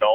9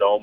9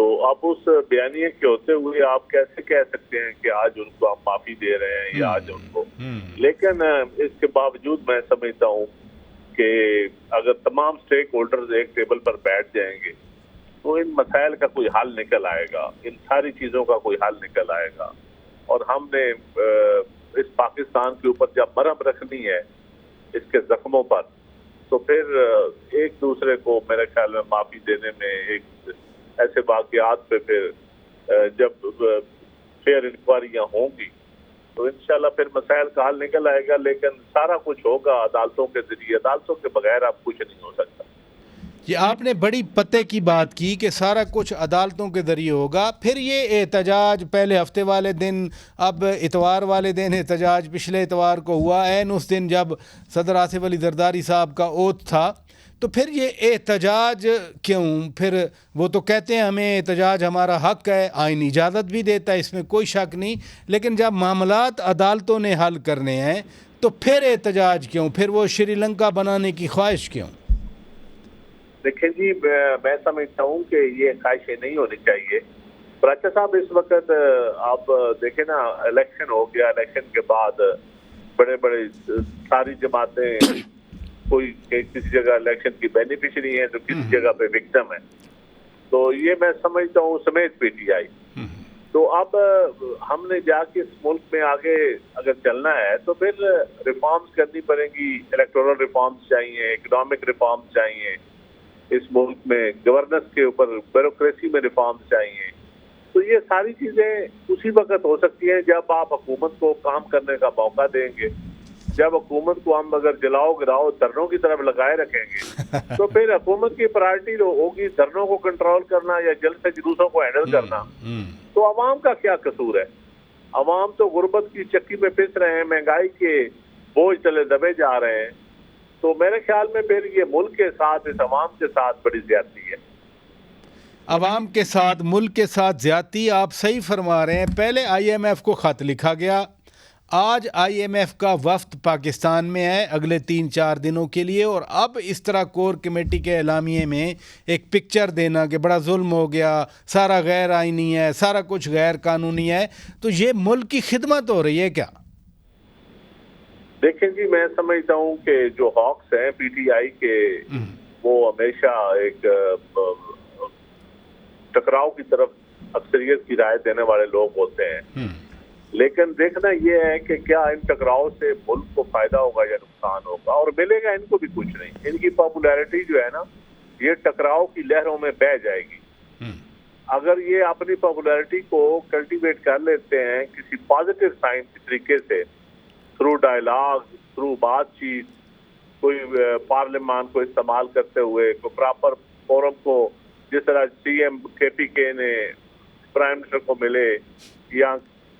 تو اب اس بیانیے کے ہوتے ہوئے آپ کیسے کہہ سکتے ہیں کہ آج ان کو ہم معافی دے رہے ہیں یا آج ان کو. لیکن اس کے باوجود میں سمجھتا ہوں کہ اگر تمام سٹیک ہولڈرز ایک ٹیبل پر بیٹھ جائیں گے تو ان مسائل کا کوئی حل نکل آئے گا, ان ساری چیزوں کا کوئی حل نکل آئے گا. اور ہم نے اس پاکستان کے اوپر جب مرہم رکھنی ہے اس کے زخموں پر, تو پھر ایک دوسرے کو میرے خیال میں معافی دینے میں ایک ایسے واقعات پہ پھر جب فیئر انکوائریاں ہوں گی تو انشاءاللہ پھر مسائل کا حل نکل آئے گا. لیکن سارا کچھ ہوگا عدالتوں کے ذریعے, عدالتوں کے بغیر اب کچھ نہیں ہو سکتا. یہ آپ نے بڑی پتے کی بات کی کہ سارا کچھ عدالتوں کے ذریعے ہوگا. پھر یہ احتجاج پہلے ہفتے والے دن, اب اتوار والے دن احتجاج پچھلے اتوار کو ہوا, عین اس دن جب صدر آصف علی زرداری صاحب کا اوتھ تھا. تو پھر یہ احتجاج کیوں؟ پھر وہ تو کہتے ہیں ہمیں احتجاج ہمارا حق ہے, آئین اجازت بھی دیتا ہے, اس میں کوئی شک نہیں. لیکن جب معاملات عدالتوں نے حل کرنے ہیں تو پھر احتجاج کیوں؟ پھر وہ شری لنکا بنانے کی خواہش کیوں؟ دیکھیں جی, میں سمجھتا ہوں کہ یہ خواہشیں نہیں ہونی چاہیے. براچا صاحب اس وقت آپ دیکھیں نا, الیکشن ہو گیا, الیکشن کے بعد بڑے بڑے ساری جماعتیں, کوئی کسی جگہ الیکشن کی بینیفیشری ہیں تو کسی جگہ پہ وکٹم ہے. تو یہ میں سمجھتا ہوں سمیت پی ٹی آئی. تو اب ہم نے جا کے اس ملک میں آگے اگر چلنا ہے تو پھر ریفارمز کرنی پڑیں گی. الیکٹورل ریفارمز چاہیے, اکنامک ریفارمز چاہیے اس ملک میں, گورننس کے اوپر بیوروکریسی میں ریفارمز چاہیے. تو یہ ساری چیزیں اسی وقت ہو سکتی ہیں جب آپ حکومت کو کام کرنے کا موقع دیں گے. جب حکومت کو ہم اگر جلاؤ گراؤ دھرنوں کی طرف لگائے رکھیں گے تو پھر حکومت کی پرائرٹی ہوگی دھرنوں کو کنٹرول کرنا یا جلد سے جلوسوں کو ہینڈل کرنا. تو عوام کا کیا قصور ہے؟ عوام تو غربت کی چکی میں پس رہے ہیں, مہنگائی کے بوجھ تلے دبے جا رہے ہیں. تو میرے خیال میں پھر یہ ملک کے ساتھ, اس عوام کے ساتھ بڑی زیادتی ہے. عوام کے ساتھ, ملک کے ساتھ زیادتی, آپ صحیح فرما رہے ہیں. پہلے آئی ایم ایف کو خط لکھا گیا, آج آئی ایم ایف کا وفد پاکستان میں ہے اگلے 3-4 دنوں کے لیے, اور اب اس طرح کور کمیٹی کے اعلامیے میں ایک پکچر دینا کہ بڑا ظلم ہو گیا, سارا غیر آئینی ہے, سارا کچھ غیر قانونی ہے, تو یہ ملک کی خدمت ہو رہی ہے کیا؟ دیکھیں جی, میں سمجھتا ہوں کہ جو ہاکس ہیں پی ٹی آئی کے, وہ ہمیشہ ایک ٹکراؤ کی طرف اکثریت کی رائے دینے والے لوگ ہوتے ہیں. لیکن دیکھنا یہ ہے کہ کیا ان ٹکراؤ سے ملک کو فائدہ ہوگا یا نقصان ہوگا, اور ملے گا ان کو بھی کچھ نہیں. ان کی پاپولیرٹی جو ہے نا, یہ ٹکراؤ کی لہروں میں بہہ جائے گی. اگر یہ اپنی پاپولیرٹی کو کلٹیویٹ کر لیتے ہیں کسی پازیٹیو سائن کے طریقے سے, تھرو ڈائلاگ, تھرو بات چیت, کوئی پارلیمان کو استعمال کرتے ہوئے, کوئی پراپر فورم کو, جس طرح سی ایم کے پی کے نے پرائم منسٹر کو ملے, یا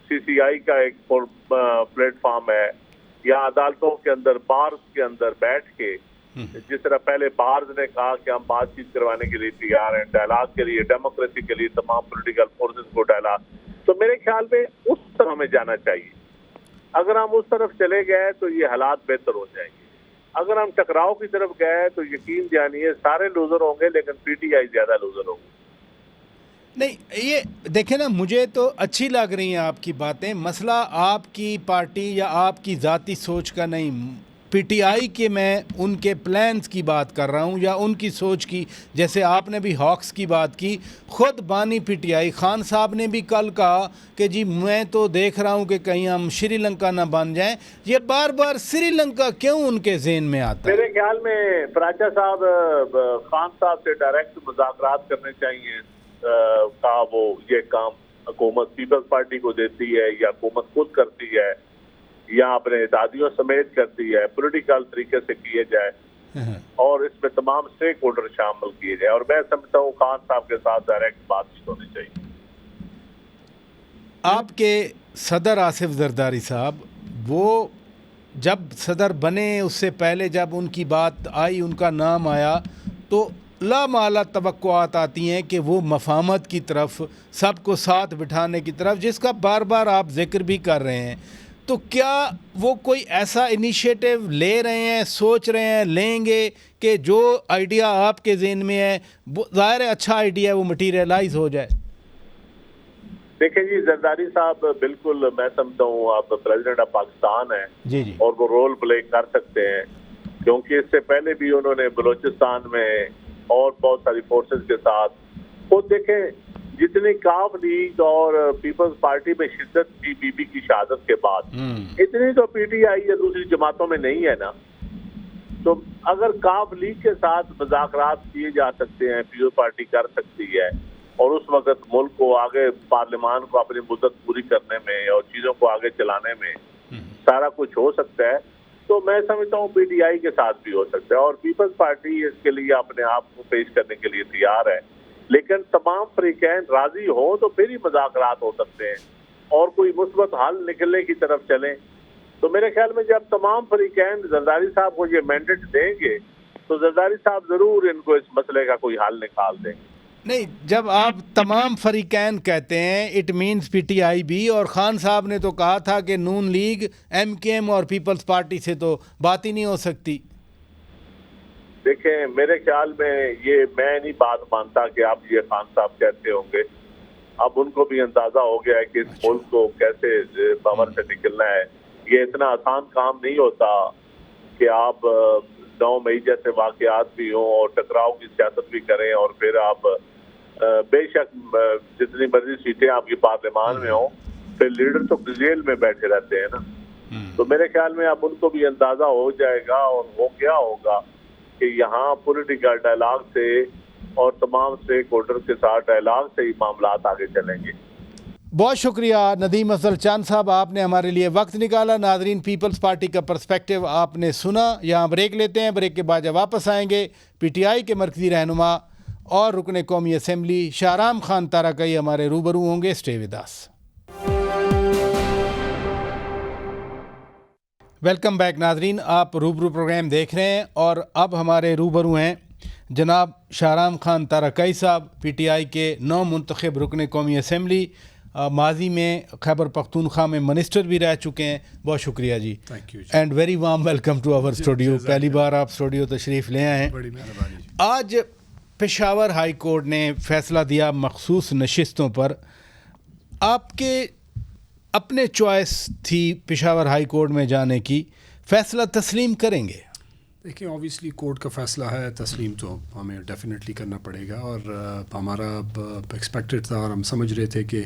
سی سی آئی کا ایک پلیٹ فارم ہے, یا عدالتوں کے اندر, بارز کے اندر بیٹھ کے, جس طرح پہلے بارز نے کہا کہ ہم بات چیت کروانے کے لیے تیار ہیں, ڈائلاگ کے لیے, ڈیموکریسی کے لیے تمام پولیٹیکل فورسز کو ڈائلاگ. تو میرے خیال میں اس طرح ہمیں جانا چاہیے. اگر ہم اس طرف چلے گئے تو یہ حالات بہتر ہو جائیں گے. اگر ہم ٹکراؤ کی طرف گئے تو یقین جانیے سارے لوزر ہوں گے, لیکن پی ٹی آئی زیادہ لوزر ہوں گے. نہیں, یہ دیکھیں نا, مجھے تو اچھی لگ رہی ہیں آپ کی باتیں. مسئلہ آپ کی پارٹی یا آپ کی ذاتی سوچ کا نہیں, پی ٹی آئی کے میں ان کے پلانز کی بات کر رہا ہوں, یا ان کی سوچ کی. جیسے آپ نے بھی ہاکس کی بات کی, خود بانی پی ٹی آئی خان صاحب نے بھی کل کہا کہ جی میں تو دیکھ رہا ہوں کہ کہیں ہم شری لنکا نہ بن جائیں. یہ بار بار سری لنکا کیوں ان کے ذہن میں آتا ہے؟ میرے خیال میں پراچا صاحب خان صاحب سے ڈائریکٹ مذاکرات کرنے چاہیے. وہ یہ کام حکومت پیپلز پارٹی کو دیتی ہے یا حکومت خود کرتی ہے یا اپنے اتحادیوں سمیت کرتی ہے, پولیٹیکل طریقے سے کیے جائے, اور اس میں تمام اسٹیک ہولڈر شامل کیے جائے. اور میں سمجھتا ہوں خان صاحب کے ساتھ ڈائریکٹ بات چیت ہونی چاہیے. آپ کے صدر آصف زرداری صاحب, وہ جب صدر بنے اس سے پہلے جب ان کی بات آئی, ان کا نام آیا, تو لامحالہ توقعات آتی ہیں کہ وہ مفاہمت کی طرف, سب کو ساتھ بٹھانے کی طرف, جس کا بار بار آپ ذکر بھی کر رہے ہیں. تو کیا وہ کوئی ایسا انیشیٹو لے رہے ہیں, سوچ رہے ہیں, لیں گے کہ جو آئیڈیا آپ کے ذہن میں ہے, ظاہر ہے اچھا آئیڈیا, وہ مٹیریلائز ہو جائے؟ دیکھیں جی زرداری صاحب بالکل میں سمجھتا ہوں آپ پریزیڈنٹ آف پاکستان ہیں جی جی اور وہ رول پلے کر سکتے ہیں، کیونکہ اس سے پہلے بھی انہوں نے بلوچستان میں اور بہت ساری فورسز کے ساتھ خود دیکھیں جتنی کاف لیگ اور پیپلز پارٹی میں شدت کی بی بی کی شہادت کے بعد اتنی تو پی ٹی آئی یا دوسری جماعتوں میں نہیں ہے نا. تو اگر کاف لیگ کے ساتھ مذاکرات کیے جا سکتے ہیں، پیپلز پارٹی کر سکتی ہے اور اس وقت ملک کو آگے پارلیمان کو اپنی مدت پوری کرنے میں اور چیزوں کو آگے چلانے میں سارا کچھ ہو سکتا ہے، تو میں سمجھتا ہوں پی ٹی آئی کے ساتھ بھی ہو سکتا ہے. اور پیپلز پارٹی اس کے لیے اپنے آپ کو پیش کرنے کے لیے تیار ہے، لیکن تمام فریقین راضی ہوں تو پھر ہی مذاکرات ہو سکتے ہیں اور کوئی مثبت حل نکلنے کی طرف چلیں. تو میرے خیال میں جب تمام فریقین زرداری صاحب کو یہ مینڈیٹ دیں گے تو زرداری صاحب ضرور ان کو اس مسئلے کا کوئی حل نکال دیں گے. نہیں، جب آپ تمام فریقین کہتے ہیں اٹ مینز پی ٹی آئی بھی، اور خان صاحب نے تو کہا تھا کہ Noon League M Q M اور پیپلز پارٹی سے تو بات ہی نہیں ہو سکتی. دیکھیں میرے خیال میں یہ میں نہیں بات مانتا کہ آپ یہ خان صاحب کہتے ہوں گے. اب ان کو بھی اندازہ ہو گیا ہے کہ اس ملک کو کیسے پاور سے نکلنا ہے. یہ اتنا آسان کام نہیں ہوتا کہ آپ 9 مئی جیسے واقعات بھی ہوں اور ٹکراؤ کی سیاست بھی کریں اور پھر آپ بے شک جتنی مرضی سیٹیں آپ کی پارلیمان میں ہوں پھر لیڈر تو جیل میں بیٹھے رہتے ہیں نا. تو میرے خیال میں اب ان کو بھی اندازہ ہو جائے گا اور وہ کیا ہوگا کہ یہاں پولیٹیکل ڈائلاگ سے اور تمام اسٹیک ہولڈر کے ساتھ ڈائلاگ سے ہی معاملات آگے چلیں گے. بہت شکریہ ندیم افضل چاند صاحب، آپ نے ہمارے لیے وقت نکالا. ناظرین، پیپلز پارٹی کا پرسپیکٹو آپ نے سنا. یہاں بریک لیتے ہیں، بریک کے بعد جب واپس آئیں گے پی ٹی آئی کے مرکزی رہنما اور رکن قومی اسمبلی شاہرام خان تارکئی ہمارے روبرو ہوں گے. Stay with us. Welcome back ناظرین، آپ روبرو پروگرام دیکھ رہے ہیں اور اب ہمارے روبرو ہیں جناب شاہرام خان تارکئی صاحب، پی ٹی آئی کے نو منتخب رکن قومی اسمبلی، ماضی میں خیبر پختونخوا میں منسٹر بھی رہ چکے ہیں. بہت شکریہ جی، and very warm welcome to our studio. پہلی بار آپ اسٹوڈیو تشریف لے آئے ہیں. بڑی مہربانی. آج پشاور ہائی کورٹ نے فیصلہ دیا مخصوص نشستوں پر. آپ کے اپنے چوائس تھی پشاور ہائی کورٹ میں جانے کی، فیصلہ تسلیم کریں گے؟ دیکھیں اوبیسلی کورٹ کا فیصلہ ہے، تسلیم تو ہمیں ڈیفینیٹلی کرنا پڑے گا، اور ہمارا ایکسپیکٹڈ تھا اور ہم سمجھ رہے تھے کہ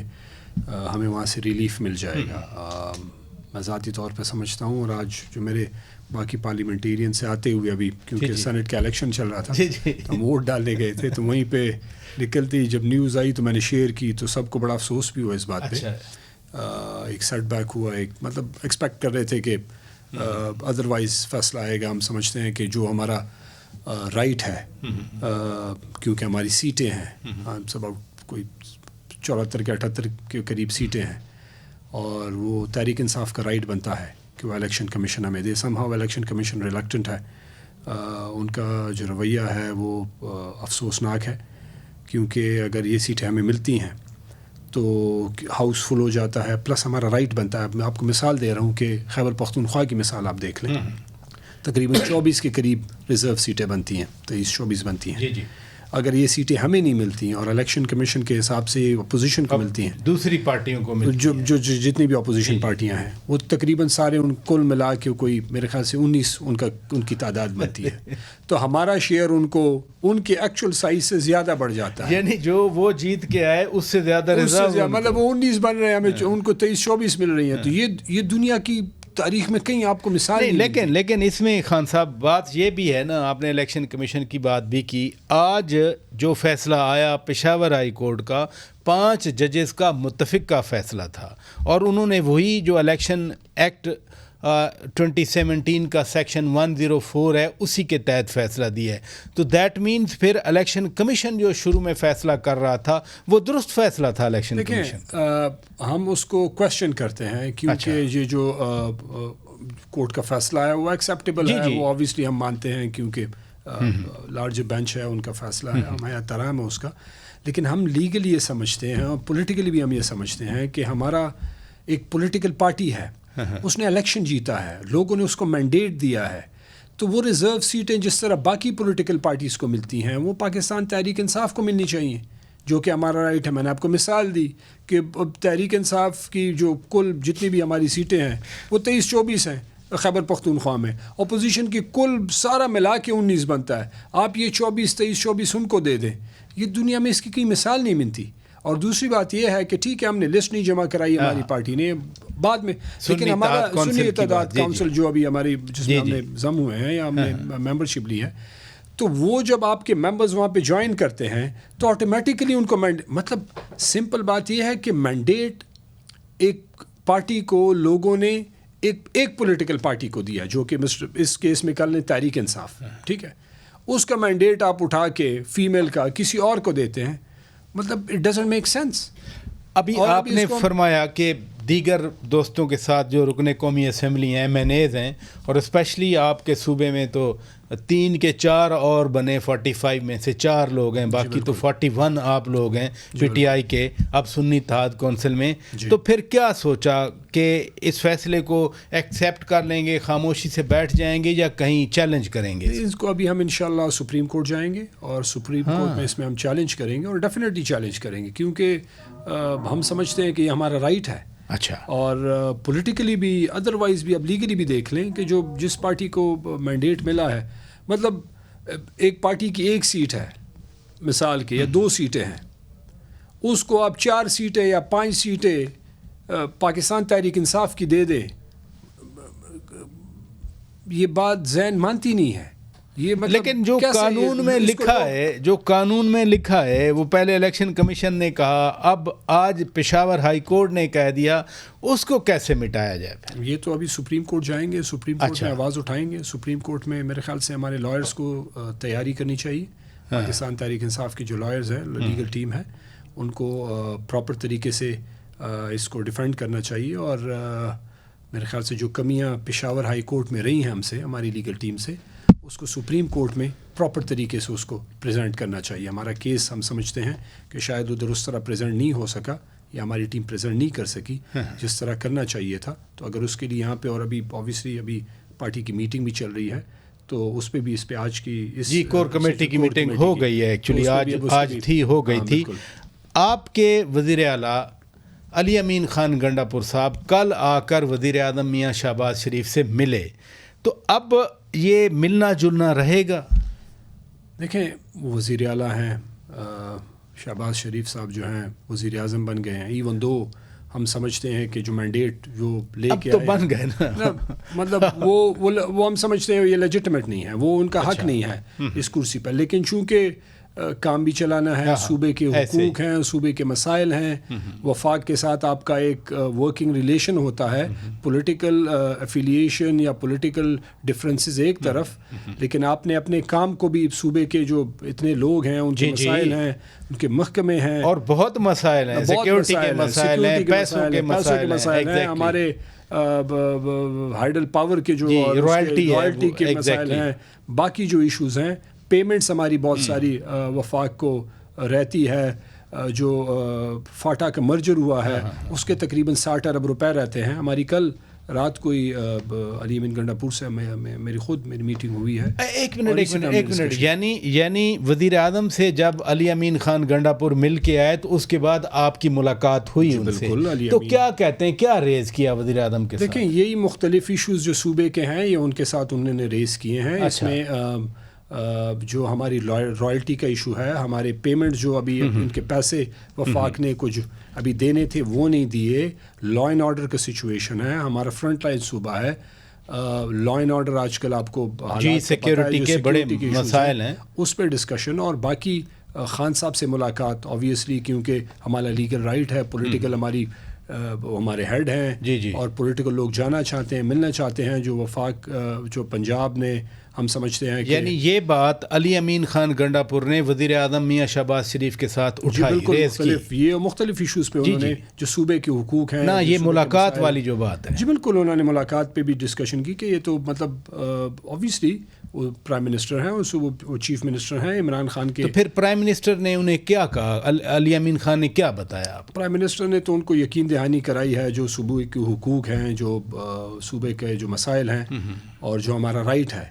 ہمیں وہاں سے ریلیف مل جائے گا. میں ذاتی طور پہ سمجھتا ہوں، اور آج جو میرے باقی پارلیمنٹیرین سے آتے ہوئے ابھی کیونکہ سینٹ کا الیکشن چل رہا تھا تو ہم ووٹ ڈالنے گئے تھے، تو وہیں پہ نکلتی جب نیوز آئی تو میں نے شیئر کی، تو سب کو بڑا افسوس بھی ہوا اس بات پہ. ایک سیٹ بیک ہوا، ایک مطلب ایکسپیکٹ کر رہے تھے کہ ادروائز فیصلہ آئے گا. ہم سمجھتے ہیں کہ جو ہمارا رائٹ ہے، کیونکہ ہماری سیٹیں ہیں، ہم سب کوئی 74 کے 78 کے قریب سیٹیں ہیں، اور وہ تحریک انصاف کا رائٹ بنتا ہے کہ وہ الیکشن کمیشن ہمیں دے. Somehow election commission reluctant ہے. ان کا جو رویہ ہے وہ افسوسناک ہے، کیونکہ اگر یہ سیٹیں ہمیں ملتی ہیں تو ہاؤس فل ہو جاتا ہے، پلس ہمارا رائٹ بنتا ہے. میں آپ کو مثال دے رہا ہوں کہ خیبر پختونخوا کی مثال آپ دیکھ لیں، تقریباً 24 کے قریب ریزرو سیٹیں بنتی ہیں، 23-24 بنتی ہیں. جی. اگر یہ سیٹیں ہمیں نہیں ملتی ہیں اور الیکشن کمیشن کے حساب سے اپوزیشن کو ملتی ہیں، دوسری پارٹیوں کو ملتی ہیں، جو جتنی بھی اپوزیشن پارٹیاں ہیں، وہ تقریباً سارے ان کل ملا کے کوئی میرے خیال سے 19 ان کی تعداد بنتی ہے. تو ہمارا شیئر ان کے ایکچوئل سائز سے زیادہ بڑھ جاتا ہے. یعنی جو وہ جیت کے آئے اس سے زیادہ ریزرو، مطلب وہ 19 بن رہے ہیں، ہمیں ان کو 23-24 مل رہی ہیں. تو یہ دنیا کی تاریخ میں کہیں آپ کو مثال نہیں. لیکن اس میں خان صاحب بات یہ بھی ہے نا، آپ نے الیکشن کمیشن کی بات بھی کی. آج جو فیصلہ آیا پشاور ہائی کورٹ کا، 5 ججز کا متفق کا فیصلہ تھا، اور انہوں نے وہی جو الیکشن ایکٹ 2017 کا سیکشن 104 ہے اسی کے تحت فیصلہ دیا ہے. تو دیٹ مینز پھر الیکشن کمیشن جو شروع میں فیصلہ کر رہا تھا وہ درست فیصلہ تھا الیکشن کمیشن. ہم اس کو کوشچن کرتے ہیں کیونکہ یہ جو کورٹ کا فیصلہ ہے وہ ایکسیپٹیبل ہے. وہ آبویسلی ہم مانتے ہیں کیونکہ لارج بینچ ہے، ان کا فیصلہ ہے، ہمیں احترام ہے اس کا. لیکن ہم لیگلی یہ سمجھتے ہیں اور پولیٹیکلی بھی ہم یہ سمجھتے ہیں کہ ہمارا ایک پولیٹیکل پارٹی ہے، اس نے الیکشن جیتا ہے، لوگوں نے اس کو مینڈیٹ دیا ہے، تو وہ ریزرو سیٹیں جس طرح باقی پولیٹیکل پارٹیز کو ملتی ہیں وہ پاکستان تحریک انصاف کو ملنی چاہیے. جو کہ ہمارا رائٹ ہے. میں نے آپ کو مثال دی کہ تحریک انصاف کی جو کل جتنی بھی ہماری سیٹیں ہیں وہ 23-24 ہیں خیبر پختونخوا میں. اپوزیشن کی کل سارا ملا کے 19 بنتا ہے. آپ یہ 23-24 ان کو دے دیں, یہ دنیا میں اس کی کوئی مثال نہیں ملتی. اور دوسری بات یہ ہے کہ ٹھیک ہے ہم نے لسٹ نہیں جمع کرائی ہماری پارٹی نے بعد میں, لیکن ہمارا سنی اتحاد کونسل جو ابھی ہماری جس میں ہم نے ضم ہوئے ہیں یا ہم نے ممبرشپ لی ہے, تو وہ جب آپ کے ممبرز وہاں پہ جوائن کرتے ہیں تو آٹومیٹیکلی ان کو مطلب سمپل بات یہ ہے کہ مینڈیٹ ایک پارٹی کو لوگوں نے ایک پولیٹیکل پارٹی کو دیا جو کہ اس کیس میں کل نے تحریک انصاف, ٹھیک ہے, اس کا مینڈیٹ آپ اٹھا کے فیمیل کا کسی اور کو دیتے ہیں, مطلب اٹ ڈزنٹ میک سینس. ابھی آپ نے فرمایا کہ دیگر دوستوں کے ساتھ جو رکن قومی اسمبلی ہیں, MNAs ہیں, اور اسپیشلی آپ کے صوبے میں تو 3 کے 4 اور بنے, 45 میں سے 4 لوگ ہیں, باقی تو 41 آپ لوگ ہیں پی ٹی آئی کے اب سنی اتحاد کونسل میں. تو پھر کیا سوچا کہ اس فیصلے کو ایکسیپٹ کر لیں گے, خاموشی سے بیٹھ جائیں گے, یا کہیں چیلنج کریں گے اس کو؟ ابھی ہم انشاءاللہ سپریم کورٹ جائیں گے اور سپریم کورٹ میں اس میں ہم چیلنج کریں گے, اور ڈیفینیٹلی چیلنج کریں گے, کیونکہ ہم سمجھتے ہیں کہ یہ ہمارا رائٹ ہے. اچھا. اور پولیٹیکلی بھی ادروائز بھی اب لیگلی بھی دیکھ لیں کہ جو جس پارٹی کو مینڈیٹ ملا ہے, مطلب ایک پارٹی کی 1 سیٹ ہے مثال کے, یا 2 سیٹیں ہیں, اس کو آپ 4 سیٹیں یا 5 سیٹیں پاکستان تحریک انصاف کی دے دیں, یہ بات ذہن مانتی نہیں ہے. یہ مطلب لیکن جو قانون میں لکھا ہے وہ پہلے الیکشن کمیشن نے کہا, اب آج پشاور ہائی کورٹ نے کہہ دیا, اس کو کیسے مٹایا جائے؟ یہ تو ابھی سپریم کورٹ جائیں گے, سپریم کورٹ میں آواز اٹھائیں گے. سپریم کورٹ میں میرے خیال سے ہمارے لائرز کو تیاری کرنی چاہیے. پاکستان تحریک انصاف کے جو لائرز ہیں, لیگل ٹیم ہے, ان کو پراپر طریقے سے اس کو ڈیفینڈ کرنا چاہیے. اور میرے خیال سے جو کمیاں پشاور ہائی کورٹ میں رہی ہیں ہم سے, ہماری لیگل ٹیم سے, اس کو سپریم کورٹ میں پراپر طریقے سے اس کو پریزنٹ کرنا چاہیے. ہمارا کیس ہم سمجھتے ہیں کہ شاید ادھر اس طرح پریزنٹ نہیں ہو سکا, یا ہماری ٹیم پریزنٹ نہیں کر سکی جس طرح کرنا چاہیے تھا. تو اگر اس کے لیے یہاں پہ, اور ابھی اوبیسلی ابھی پارٹی کی میٹنگ بھی چل رہی ہے, تو اس پہ بھی اس پہ آج کی کور کمیٹی کی میٹنگ ہو گئی ہے, ایکچولی آج ہو گئی تھی. آپ کے وزیر اعلیٰ علی امین خان گنڈا پور صاحب کل آ کر وزیر اعظم میاں شہباز شریف سے ملے, تو اب یہ ملنا جلنا رہے گا؟ دیکھیں, وزیر اعلیٰ ہیں شہباز شریف صاحب, جو ہیں وزیر اعظم بن گئے ہیں, ایون دو ہم سمجھتے ہیں کہ جو مینڈیٹ جو لے کے تو بن گئے نا, مطلب وہ ہم سمجھتے ہیں یہ لیجٹمیٹ نہیں ہے, وہ ان کا حق نہیں ہے اس کرسی پر. لیکن چونکہ کام بھی چلانا ہے, صوبے کے حقوق ہیں, صوبے کے مسائل ہیں, وفاق کے ساتھ آپ کا ایک ورکنگ ریلیشن ہوتا ہے, پولیٹیکل افیلیشن یا پولیٹیکل ڈفرینسز ایک طرف, لیکن آپ نے اپنے کام کو بھی, صوبے کے جو اتنے لوگ ہیں ان کے مسائل ہیں, ان کے محکمے ہیں, اور بہت مسائل ہیں, سیکیورٹی کے مسائل ہیں, پیسوں کے مسائل ہیں, ہمارے ہائیڈل پاور کے جو رائلٹی کے مسائل ہیں, باقی جو ایشوز ہیں, پیمنٹس ہماری بہت ساری وفاق کو رہتی ہے, جو فاٹا کا مرجر ہوا ہے اس کے تقریباً 60 ارب روپے رہتے ہیں. ہماری کل رات کوئی علی امین گنڈا پور سے میری میٹنگ ہوئی ہے. ایک منٹ, یعنی وزیر اعظم سے جب علی امین خان گنڈا پور مل کے آئے تو اس کے بعد آپ کی ملاقات ہوئی ان سے, تو کیا کہتے ہیں, کیا ریز کیا وزیر اعظم کے ساتھ؟ دیکھیں, یہی مختلف ایشوز جو صوبے کے ہیں یہ ان کے ساتھ انہوں نے ریز کیے ہیں. اس میں جو ہماری رائلٹی کا ایشو ہے, ہمارے پیمنٹ جو ابھی ان کے پیسے وفاق نے کچھ ابھی دینے تھے وہ نہیں دیے, لا اینڈ آرڈر کا سچویشن ہے, ہمارا فرنٹ لائن صوبہ ہے, لا اینڈ آرڈر آج کل آپ کو سیکیورٹی کے بڑے مسائل ہیں, اس پہ ڈسکشن. اور باقی خان صاحب سے ملاقات اوبیسلی, کیونکہ ہمارا لیگل رائٹ ہے, پولیٹیکل ہمارے ہیڈ ہیں, اور پولیٹیکل لوگ جانا چاہتے ہیں, ملنا چاہتے ہیں, جو وفاق جو پنجاب نے, ہم سمجھتے ہیں کہ یعنی یہ بات علی امین خان گنڈا پور نے وزیر اعظم میاں شہباز شریف کے ساتھ اٹھائی, یہ مختلف ایشوز پہ انہوں نے جو صوبے کے حقوق ہیں نا, یہ ملاقات والی جو بات ہے, جی بالکل, انہوں نے ملاقات پہ بھی ڈسکشن کی کہ یہ تو مطلب اوبیسلی وہ پرائم منسٹر ہیں, وہ چیف منسٹر ہیں عمران خان کے. تو پھر پرائم منسٹر نے انہیں کیا کہا, علی امین خان نے کیا بتایا آپ؟ پرائم منسٹر نے تو ان کو یقین دہانی کرائی ہے جو صوبے کے حقوق ہیں, جو صوبے کے جو مسائل ہیں, اور جو ہمارا رائٹ ہے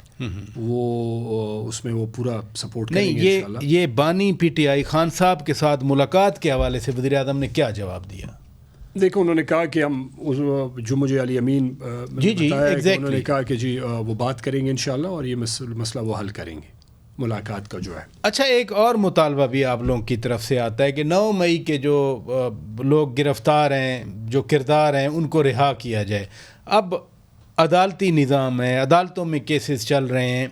وہ اس میں وہ پورا سپورٹ کریں گے نہیں. انشاءاللہ. یہ بانی پی ٹی آئی خان صاحب کے ساتھ ملاقات کے حوالے سے وزیر اعظم نے کیا جواب دیا؟ دیکھو انہوں نے کہا کہ ہم جو مجھے علی امین جی بتایا کہ انہوں نے کہا کہ جی وہ بات کریں گے انشاءاللہ اور یہ مسئلہ وہ حل کریں گے ملاقات کا جو ہے. اچھا ایک اور مطالبہ بھی آپ لوگوں کی طرف سے آتا ہے کہ 9 مئی کے جو لوگ گرفتار ہیں جو کردار ہیں ان کو رہا کیا جائے. اب عدالتی نظام ہے, عدالتوں میں کیسز چل رہے ہیں,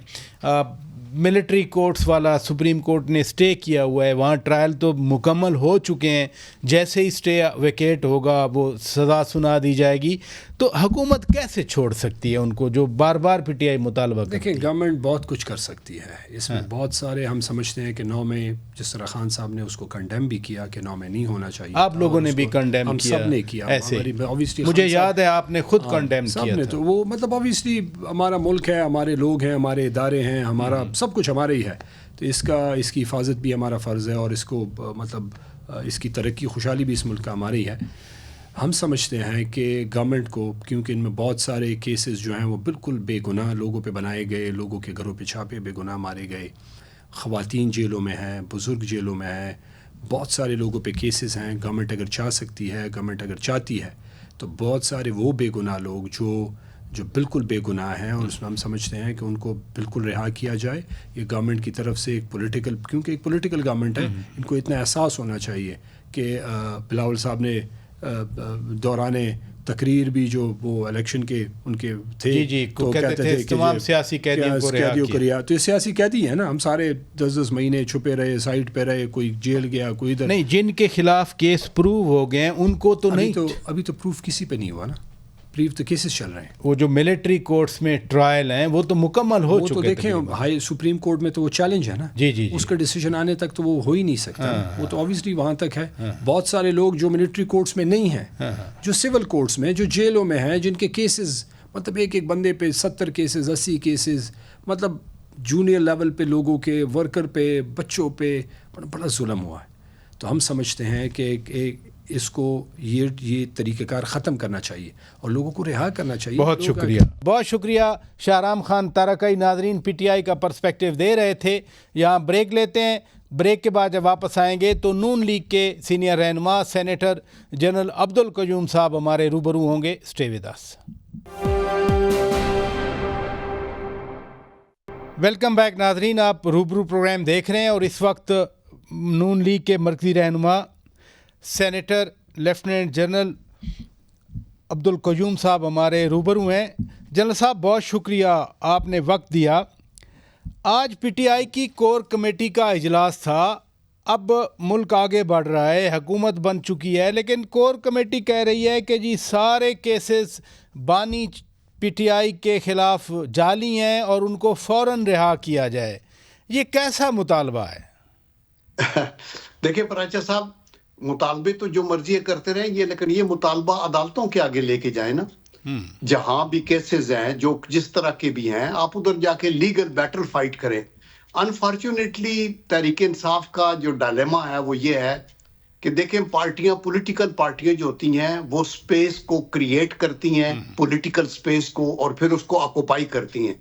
ملٹری کورٹس والا سپریم کورٹ نے اسٹے کیا ہوا ہے, وہاں ٹرائل تو مکمل ہو چکے ہیں, جیسے ہی اسٹے ویکیٹ ہوگا وہ سزا سنا دی جائے گی. تو حکومت کیسے چھوڑ سکتی ہے ان کو جو بار بار پی ٹی آئی مطالبہ کرتی ہے؟ دیکھیں گورنمنٹ بہت کچھ کر سکتی ہے اس میں. بہت سارے ہم سمجھتے ہیں کہ 9 میں جس طرح خان صاحب نے اس کو کنڈیم بھی کیا کہ 9 میں نہیں ہونا چاہیے, آپ لوگوں نے بھی کنڈیم ہم کیا, سب نے کیا ایسے obviously مجھے یاد ہے آپ نے خود کنڈیم سب کیا نے. تھا. تو وہ مطلب obviously ہمارا ملک ہے, ہمارے لوگ ہیں, ہمارے ادارے ہیں, ہمارا سب کچھ ہمارے ہی ہے, تو اس کی حفاظت بھی ہمارا فرض ہے اور اس کو مطلب اس کی ترقی خوشحالی بھی اس ملک کا ہمارے ہی ہے. ہم سمجھتے ہیں کہ گورنمنٹ کو, کیونکہ ان میں بہت سارے کیسز جو ہیں وہ بالکل بے گناہ لوگوں پہ بنائے گئے, لوگوں کے گھروں پہ چھاپے بے گناہ مارے گئے, خواتین جیلوں میں ہیں, بزرگ جیلوں میں ہیں, بہت سارے لوگوں پہ کیسز ہیں. گورنمنٹ اگر چاہ سکتی ہے, گورنمنٹ اگر چاہتی ہے تو بہت سارے وہ بے گناہ لوگ جو بالکل بے گناہ ہیں اور اس میں ہم سمجھتے ہیں کہ ان کو بالکل رہا کیا جائے. یہ گورنمنٹ کی طرف سے ایک پولیٹیکل, کیونکہ ایک پولیٹیکل گورنمنٹ ہے, ان کو اتنا احساس ہونا چاہیے کہ بلاول صاحب نے دوران تقریر بھی جو وہ الیکشن کے ان کے تھے, جی تو کہتے تھے تمام سیاسی قیدیوں کو رہا کیا. تو یہ سیاسی قیدی ہیں نا, ہم سارے 10 مہینے چھپے رہے, سائٹ پہ رہے, کوئی جیل گیا, کوئی ادھر نہیں. جن کے خلاف کیس پروو ہو گئے ہیں ان کو تو نہیں, ابھی تو پروف کسی پہ نہیں ہوا نا, پروف تو کیسز چل رہے ہیں. وہ جو ملٹری کورٹس میں ٹرائل ہیں وہ تو مکمل ہو چکے. تو دیکھیں ہائی سپریم کورٹ میں تو وہ چیلنج ہے نا, جی اس کا ڈیسیجن آنے تک تو وہ ہو ہی نہیں سکتا. وہ تو obviously وہاں تک ہے. بہت سارے لوگ جو ملٹری کورٹس میں نہیں ہیں, جو سول کورٹس میں, جو جیلوں میں ہیں, جن کے کیسز مطلب ایک بندے پہ 70 کیسز 80 کیسز, مطلب جونیئر لیول پہ لوگوں کے, ورکر پہ, بچوں پہ بڑا ظلم ہوا ہے. تو ہم سمجھتے ہیں کہ اس کو یہ طریقہ کار ختم کرنا چاہیے اور لوگوں کو رہا کرنا چاہیے. بہت شکریہ, بہت شکریہ. شاہرام خان تارکئی ناظرین پی ٹی آئی کا پرسپیکٹیو دے رہے تھے. یہاں بریک لیتے ہیں, بریک کے بعد جب واپس آئیں گے تو نون لیگ کے سینئر رہنما سینیٹر جنرل عبدالقیوم صاحب ہمارے روبرو ہوں گے. Stay with us. Welcome back ناظرین, آپ روبرو پروگرام دیکھ رہے ہیں اور اس وقت نون لیگ کے مرکزی رہنما سینیٹر لیفٹیننٹ جنرل عبدالقیوم صاحب ہمارے روبرو ہیں. جنرل صاحب بہت شکریہ, آپ نے وقت دیا. آج پی ٹی آئی کی کور کمیٹی کا اجلاس تھا. اب ملک آگے بڑھ رہا ہے, حکومت بن چکی ہے, لیکن کور کمیٹی کہہ رہی ہے کہ جی سارے کیسز بانی پی ٹی آئی کے خلاف جعلی ہیں اور ان کو فوراً رہا کیا جائے. یہ کیسا مطالبہ ہے؟ دیکھیں پراچا صاحب, مطالبے تو جو مرضی کرتے رہیں یہ, لیکن یہ مطالبہ عدالتوں کے آگے لے کے جائیں نا. جہاں بھی کیسز ہیں جو جس طرح کے بھی ہیں, آپ ادھر جا کے لیگل بیٹل فائٹ کریں. انفارچونیٹلی تحریک انصاف کا جو ڈائلیما ہے وہ یہ ہے کہ دیکھیں پارٹیاں, پولیٹیکل پارٹیاں جو ہوتی ہیں وہ سپیس کو کریٹ کرتی ہیں, پولیٹیکل سپیس کو, اور پھر اس کو آکوپائی کرتی ہیں.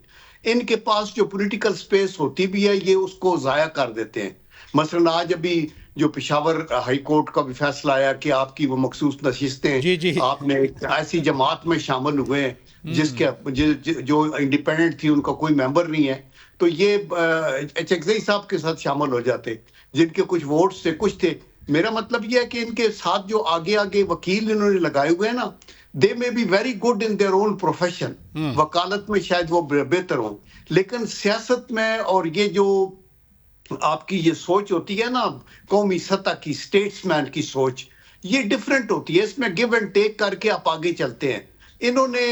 ان کے پاس جو پولیٹیکل سپیس ہوتی بھی ہے یہ اس کو ضائع کر دیتے ہیں. مثلاً آج ابھی جو پشاور ہائی کورٹ کا بھی فیصلہ آیا کہ آپ کی وہ مخصوص نشستیں آپ نے ایسی جماعت میں شامل ہوئے ہیں جس کے جو انڈیپینڈنٹ تھی ان کا کوئی ممبر نہیں ہے, تو یہ چکزئی صاحب کے ساتھ شامل ہو جاتے جن کے کچھ ووٹ سے کچھ تھے. میرا مطلب یہ ہے کہ ان کے ساتھ جو آگے وکیل انہوں نے لگائے ہوئے ہیں نا, they may be very good in their own profession. وکالت میں شاید وہ بہتر ہوں, لیکن سیاست میں اور یہ جو آپ کی یہ سوچ ہوتی ہے نا قومی سطح کی, اسٹیٹس مین کی سوچ, یہ ڈیفرنٹ ہوتی ہے. اس میں گیو اینڈ ٹیک کر کے آپ آگے چلتے ہیں. انہوں نے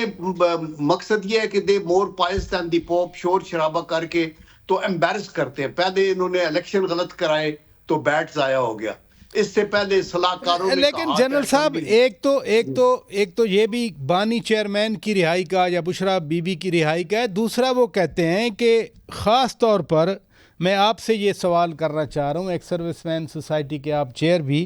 مقصد یہ ہے کہ دے مور پائس دین دی پوپ, شور شرابہ کر کے تو ایمبیرس کرتے ہیں. پہلے انہوں نے الیکشن غلط کرائے تو بیٹ ضائع ہو گیا. اس سے پہلے صلاح کاروں نے, لیکن جنرل صاحب ایک تو یہ بھی بانی چیئرمین کی رہائی کا یا بشرا بی بی کی رہائی کا ہے. دوسرا وہ کہتے ہیں کہ خاص طور پر میں آپ سے یہ سوال کرنا چاہ رہا ہوں, ایک سروس مین سوسائٹی کے آپ چیئر بھی,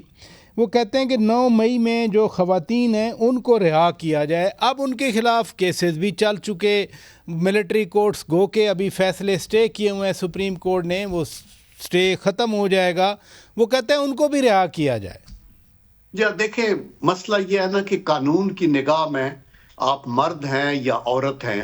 وہ کہتے ہیں کہ 9 مئی میں جو خواتین ہیں ان کو رہا کیا جائے. اب ان کے خلاف کیسز بھی چل چکے, ملٹری کورٹس گو کے ابھی فیصلے سٹے کیے ہوئے ہیں سپریم کورٹ نے, وہ سٹے ختم ہو جائے گا. وہ کہتے ہیں ان کو بھی رہا کیا جائے. جی دیکھیں, مسئلہ یہ ہے نا کہ قانون کی نگاہ میں آپ مرد ہیں یا عورت ہیں,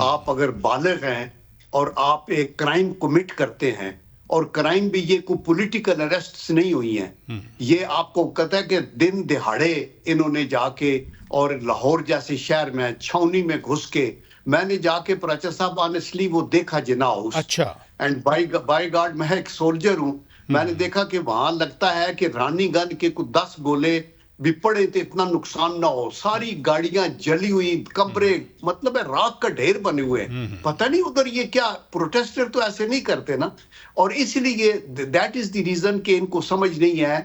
آپ اگر بالغ ہیں اور آپ ایک کرائم کمٹ کرتے ہیں, اور کرائم بھی یہ کوئی پولیٹیکل اریسٹس نہیں ہوئی ہیں, یہ آپ کو کہتا ہے کہ دن دہاڑے انہوں نے جا کے اور لاہور جیسے شہر میں چھاونی میں گھس کے, میں نے جا کے پراچا صاحب آنیسٹلی وہ دیکھا جنا ہاؤس. اچھا. اینڈ بائی گاڈ میں ایک سولجر ہوں, میں نے دیکھا کہ وہاں لگتا ہے کہ رانی گن کے کچھ 10 گولے بھی پڑے تھے, اتنا نقصان نہ ہو. ساری گاڑیاں جلی ہوئی, کمرے مطلب ہے راکھ کا ڈھیر بنے ہوئے. پتہ نہیں ادھر یہ کیا, پروٹیسٹر تو ایسے نہیں کرتے نا. اور اس لیے دیٹ از دی ریزن کہ ان کو سمجھ نہیں ہے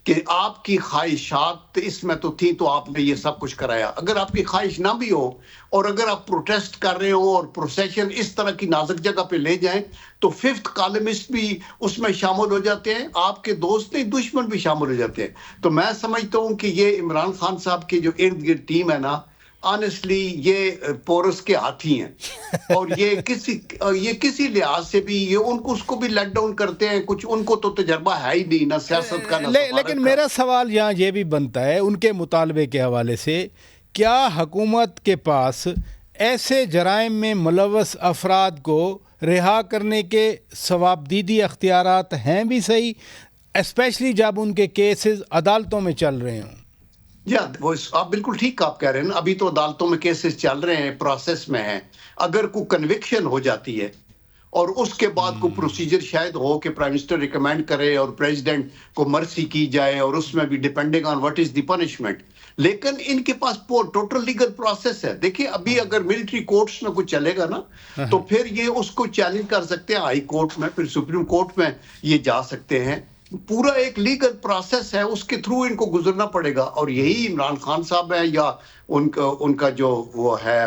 کہ آپ کی خواہشات اس میں تو تھی تو آپ نے یہ سب کچھ کرایا. اگر آپ کی خواہش نہ بھی ہو اور اگر آپ پروٹیسٹ کر رہے ہو اور پروسیشن اس طرح کی نازک جگہ پہ لے جائیں تو 5th کالمسٹ بھی اس میں شامل ہو جاتے ہیں, آپ کے دوست نہیں دشمن بھی شامل ہو جاتے ہیں. تو میں سمجھتا ہوں کہ یہ عمران خان صاحب کی جو ارد گرد ٹیم ہے نا, آنیسٹلی یہ پورس کے ہاتھی ہیں, اور یہ کسی لحاظ سے بھی یہ ان کو اس کو بھی لیٹ ڈاؤن کرتے ہیں. کچھ ان کو تو تجربہ ہے ہی نہیں, نہ سیاست کا نہ سفارت کا. لیکن میرا سوال یہاں یہ بھی بنتا ہے ان کے مطالبے کے حوالے سے, کیا حکومت کے پاس ایسے جرائم میں ملوث افراد کو رہا کرنے کے ثوابدیدی اختیارات ہیں بھی صحیح, اسپیشلی جب ان کے کیسز عدالتوں میں چل رہے ہوں؟ وہ آپ بالکل ٹھیک آپ کہہ رہے ہیں, ابھی تو عدالتوں میں کیسز چل رہے ہیں, پروسیس میں ہیں. اگر کوئی کنوکشن ہو جاتی ہے اور اس کے بعد کوئی پروسیجر شاید ہو کہ پرائم منسٹر ریکمینڈ کرے اور پریزیڈنٹ کو مرسی کی جائے, اور اس میں بھی depending on what is the punishment. لیکن ان کے پاس ٹوٹل لیگل پروسیس ہے. دیکھیں ابھی اگر ملٹری کورٹس میں کچھ چلے گا نا تو پھر یہ اس کو چیلنج کر سکتے ہیں ہائی کورٹ میں, پھر سپریم کورٹ میں یہ جا سکتے ہیں. پورا ایک لیگل پروسیس ہے, اس کے تھرو ان کو گزرنا پڑے گا. اور یہی عمران خان صاحب ہیں یا ان کا جو وہ ہے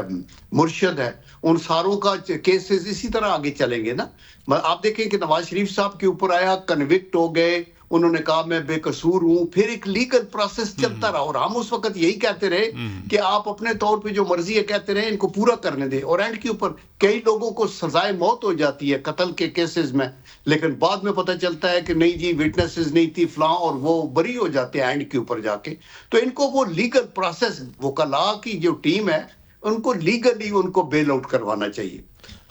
مرشد ہے, ان ساروں کا کیسز اسی طرح آگے چلیں گے نا. آپ دیکھیں کہ نواز شریف صاحب کے اوپر آیا, کنوکٹ ہو گئے, انہوں نے کہا میں بے قصور ہوں, پھر ایک لیگل پروسیس چلتا رہا. اور ہم اس وقت یہی کہتے رہے کہ آپ اپنے طور پہ جو مرضی ہے کہتے رہے, ان کو پورا کرنے دیں. اور اینڈ کے اوپر کئی لوگوں کو سزائے موت ہو جاتی ہے قتل کے کیسز میں, لیکن بعد میں پتہ چلتا ہے کہ نہیں جی وٹنسز نہیں تھی فلاں, اور وہ بری ہو جاتے ہیں اینڈ کے اوپر جا کے. تو ان کو وہ لیگل پروسیس, وکلاء کی جو ٹیم ہے ان کو لیگلی ان کو بیل آؤٹ کروانا چاہیے.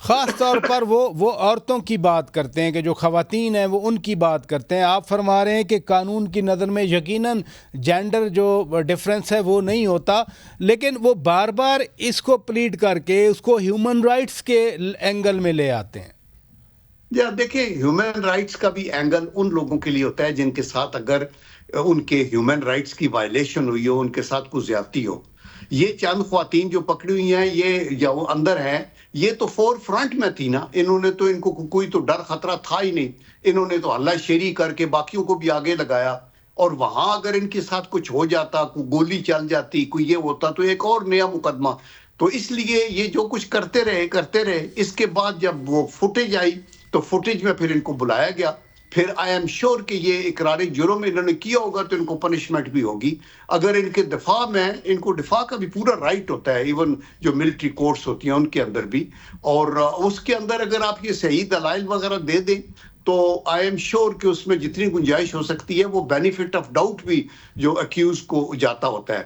خاص طور پر وہ عورتوں کی بات کرتے ہیں کہ جو خواتین ہیں وہ ان کی بات کرتے ہیں. آپ فرما رہے ہیں کہ قانون کی نظر میں یقیناً جینڈر جو ڈفرینس ہے وہ نہیں ہوتا, لیکن وہ بار بار اس کو پلیڈ کر کے اس کو ہیومن رائٹس کے اینگل میں لے آتے ہیں. دیکھیں ہیومن رائٹس کا بھی اینگل ان لوگوں کے لیے ہوتا ہے جن کے ساتھ اگر ان کے ہیومن رائٹس کی وائلیشن ہوئی ہو, ان کے ساتھ کوئی زیادتی ہو. یہ چند خواتین جو پکڑی ہوئی ہیں یہ یا وہ اندر ہیں, یہ تو فور فرنٹ میں تھی نا. انہوں نے تو ان کو کوئی تو ڈر خطرہ تھا ہی نہیں, انہوں نے تو ہلہ شیری کر کے باقیوں کو بھی آگے لگایا. اور وہاں اگر ان کے ساتھ کچھ ہو جاتا, کوئی گولی چل جاتی, کوئی یہ ہوتا تو ایک اور نیا مقدمہ. تو اس لیے یہ جو کچھ کرتے رہے. اس کے بعد جب وہ فوٹیج آئی تو فوٹیج میں پھر ان کو بلایا گیا. پھر آئی ایم شیور کہ یہ اقرار جرم انہوں نے کیا ہوگا تو ان کو پنشمنٹ بھی ہوگی. اگر ان کے دفاع میں, ان کو دفاع کا بھی پورا رائٹ ہوتا ہے, ایون جو ملٹری کورٹس ہوتی ہیں ان کے اندر بھی. اور اس کے اندر اگر آپ یہ صحیح دلائل وغیرہ دے دیں تو آئی ایم شیور کہ اس میں جتنی گنجائش ہو سکتی ہے وہ بینیفٹ آف ڈاؤٹ بھی جو اکیوز کو جاتا ہوتا ہے.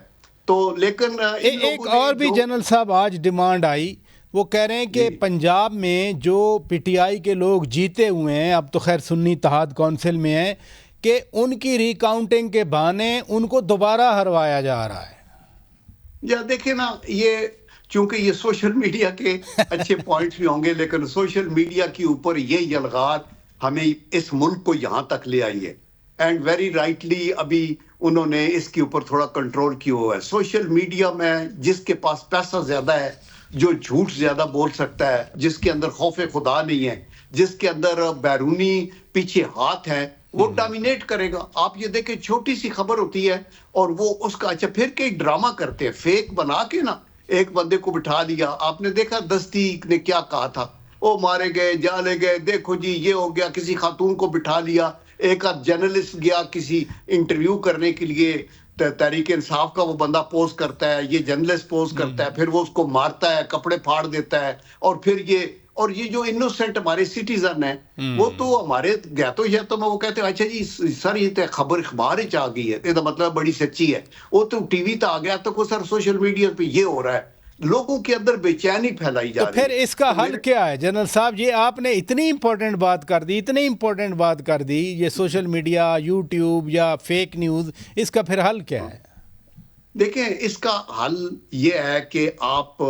تو لیکن ایک اور بھی جنرل صاحب آج ڈیمانڈ آئی, وہ کہہ رہے ہیں کہ پنجاب میں جو پی ٹی آئی کے لوگ جیتے ہوئے ہیں, اب تو خیر سنی اتحاد کونسل میں ہیں, کہ ان کی ری کاؤنٹنگ کے بہانے ان کو دوبارہ ہروایا جا رہا ہے. یا دیکھیں نا, یہ چونکہ یہ سوشل میڈیا کے اچھے پوائنٹس بھی ہوں گے, لیکن سوشل میڈیا کے اوپر یہ یلغار ہمیں اس ملک کو یہاں تک لے آئی ہے. اینڈ ویری رائٹلی ابھی انہوں نے اس کے اوپر تھوڑا کنٹرول کیا ہوا ہے. سوشل میڈیا میں جس کے پاس پیسہ زیادہ ہے, جو جھوٹ زیادہ بول سکتا ہے, جس کے اندر خوف خدا نہیں ہے, جس کے اندر بیرونی پیچھے ہاتھ ہے, وہ ڈومینیٹ کرے گا. آپ یہ دیکھیں چھوٹی سی خبر ہوتی ہے اور وہ اس کا اچھا پھر کئی ڈرامہ کرتے ہیں, فیک بنا کے نا ایک بندے کو بٹھا لیا. آپ نے دیکھا دستی نے کیا کہا تھا, وہ مارے گئے, جالے گئے, دیکھو جی یہ ہو گیا, کسی خاتون کو بٹھا لیا, ایک آدھ جرنلسٹ گیا کسی انٹرویو کرنے کے لیے تحریک انصاف کا وہ بندہ پوز کرتا ہے, یہ جرنلسٹ پوز کرتا ہے, پھر وہ اس کو مارتا ہے, کپڑے پھاڑ دیتا ہے, اور پھر یہ جو انوسنٹ ہمارے سٹیزن ہیں وہ تو ہمارے گہتوں شہتوں میں وہ کہتے ہیں اچھا جی سر یہ تو خبر اخبار ہی آ گئی ہے, یہ مطلب بڑی سچی ہے, وہ تو ٹی وی تو آ گیا تو کوئی سر سوشل میڈیا پہ یہ ہو رہا ہے, لوگوں کے اندر بے چینی پھیلائی جا رہی ہے. تو پھر اس کا حل کیا ہے جنرل صاحب؟ یہ آپ نے اتنی امپورٹنٹ بات کر دی, یہ سوشل میڈیا, یوٹیوب یا فیک نیوز, اس کا پھر حل کیا ہے؟ دیکھیں اس کا حل یہ ہے کہ آپ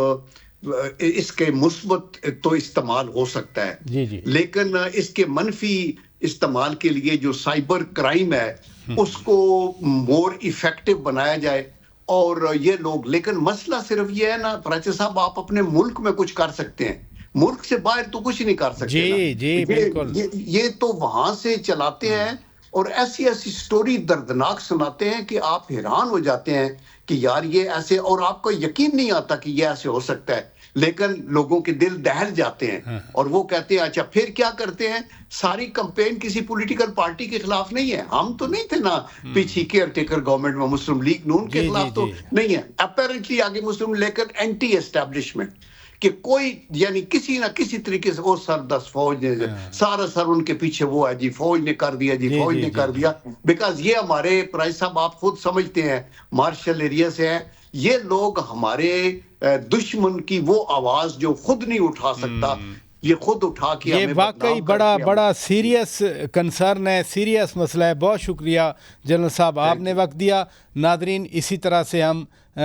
اس کے مثبت تو استعمال ہو سکتا ہے, جی لیکن اس کے منفی استعمال کے لیے جو سائبر کرائم ہے اس کو مور ایفیکٹو بنایا جائے. اور یہ لوگ, لیکن مسئلہ صرف یہ ہے نا پراچے صاحب, آپ اپنے ملک میں کچھ کر سکتے ہیں, ملک سے باہر تو کچھ نہیں کر سکتے. جی بالکل. یہ تو وہاں سے چلاتے ہیں اور ایسی سٹوری دردناک سناتے ہیں کہ آپ حیران ہو جاتے ہیں کہ یار یہ ایسے, اور آپ کو یقین نہیں آتا کہ یہ ایسے ہو سکتا ہے, لیکن لوگوں کے دل دہل جاتے ہیں اور وہ کہتے ہیں اچھا پھر کیا کرتے ہیں. ساری کمپین کسی پولیٹیکل پارٹی کے خلاف نہیں ہے, ہم تو نہیں تھے نا پیچھے کیئر ٹیکر گورنمنٹ میں مسلم لیگ نون کے خلاف تو نہیں ہے اپیرنٹلی آگے مسلم, لیکن اینٹی اسٹیبلشمنٹ کہ کوئی یعنی کسی نہ کسی طریقے سے وہ سردست فوج نے سارا سر ان کے پیچھے وہ ہے جی فوج نے کر دیا, جی فوج نے کر دیا, بیکاز یہ ہمارے پرائز صاحب آپ خود سمجھتے ہیں مارشل ایریا سے ہیں, یہ لوگ ہمارے دشمن کی وہ آواز جو خود نہیں اٹھا سکتا یہ خود اٹھا کے یہ واقعی بڑا سیریس کنسرن ہے, سیریس مسئلہ ہے. بہت شکریہ جنرل صاحب, آپ نے وقت دیا. ناظرین اسی طرح سے ہم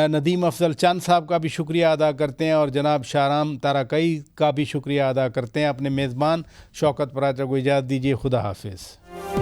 ندیم افضل چند صاحب کا بھی شکریہ ادا کرتے ہیں اور جناب شاہرام تارکئی کا بھی شکریہ ادا کرتے ہیں. اپنے میزبان شوکت پراچا کو اجازت دیجیے. خدا حافظ.